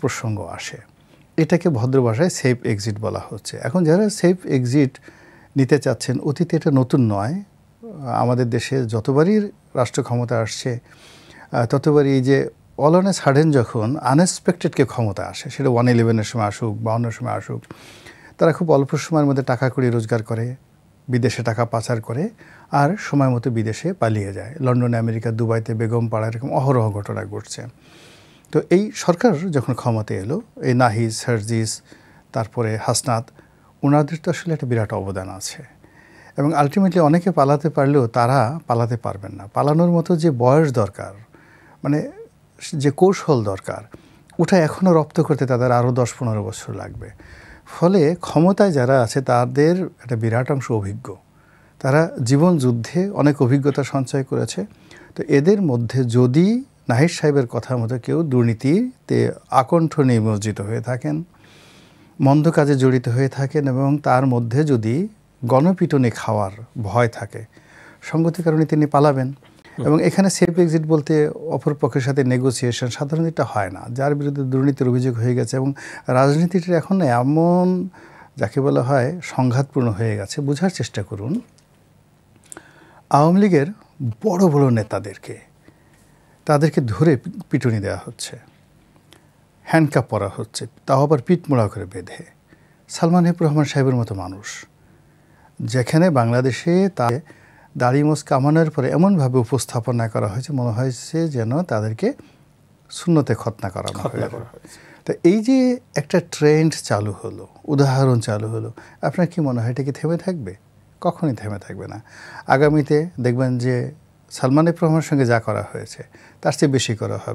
প্রসঙ্গ আসে, এটাকে ভদ্র ভাষায় সেফ এক্সিট বলা হচ্ছে। এখন যারা সেফ এক্সিট নিতে চাচ্ছেন, অতীতে এটা নতুন নয়। আমাদের দেশে যতবারই রাষ্ট্র ক্ষমতা আসছে ততবারই এই যে অল অন এ সাডেন যখন আনএক্সপেক্টেডকে ক্ষমতা আসে, সেটা 1/11-এর সময় আসুক বা অন্য সময় আসুক, তারা খুব অল্প সময়ের মধ্যে টাকা কড়ি রোজগার করে, বিদেশে টাকা পাচার করে, আর সময় মতো বিদেশে পালিয়ে যায়। লন্ডনে, আমেরিকা, দুবাইতে, বেগম পাড়া এরকম অহরহ ঘটনা ঘটছে। তো এই সরকার যখন ক্ষমতা এলো, এই নাহিদ, সার্জিস, তারপরে হাসনাত, ওনাদের তো আসলে একটা বিরাট অবদান আছে। এবং আলটিমেটলি অনেকে পালাতে পারলেও তারা পালাতে পারবেন না। পালানোর মতো যে বয়স দরকার, মানে যে কৌশল দরকার, ওটা এখনও রপ্ত করতে তাদের আরও 10-15 বছর লাগবে। ফলে ক্ষমতায় যারা আছে তাদের একটা বিরাট অংশ অভিজ্ঞ, তারা জীবন যুদ্ধে অনেক অভিজ্ঞতা সঞ্চয় করেছে। তো এদের মধ্যে যদি নাহিদ সাহেবের কথা মতো কেউ দুর্নীতিতে আকণ্ঠ নিমজ্জিত হয়ে থাকেন, মন্দ কাজে জড়িত হয়ে থাকেন, এবং তার মধ্যে যদি গণপিটুনি খাওয়ার ভয় থাকে, সঙ্গতির কারণে তিনি পালাবেন। এবং এখানে সেফ এক্সিট বলতে অপর পক্ষের সাথে নেগোসিয়েশন সাধারণত এটা হয় না। যার বিরুদ্ধে দুর্নীতির অভিযোগ হয়ে গেছে, এবং রাজনীতিটা এখন এমন যাকে বলা হয় সংঘাতপূর্ণ হয়ে গেছে। বোঝার চেষ্টা করুন, আওয়ামী লীগের বড় বড় নেতাদেরকে তাদেরকে ধরে পিটুনি দেওয়া হচ্ছে, হ্যান্ডকাপ পরা হচ্ছে, তাও আবার পিঠমোড়া করে বেঁধে। সালমান এফ রহমান সাহেবের মতো মানুষ, যেখানে বাংলাদেশে তার দাড়ি মোছ কামানোর পরে এমনভাবে উপস্থাপনা করা হয়েছে মনে হয়েছে যেন তাদেরকে সুন্নতে খতনা করানো হয়েছে। তো এই যে একটা ট্রেন্ড চালু হলো, উদাহরণ চালু হলো, আপনার কি মনে হয় এটা কি থেমে থাকবে? কখনই থেমে থাকবে না। আগামীতে দেখবেন যে সালমান এফ রহমানের সঙ্গে যা করা হয়েছে তার চেয়ে বেশি করা হবে।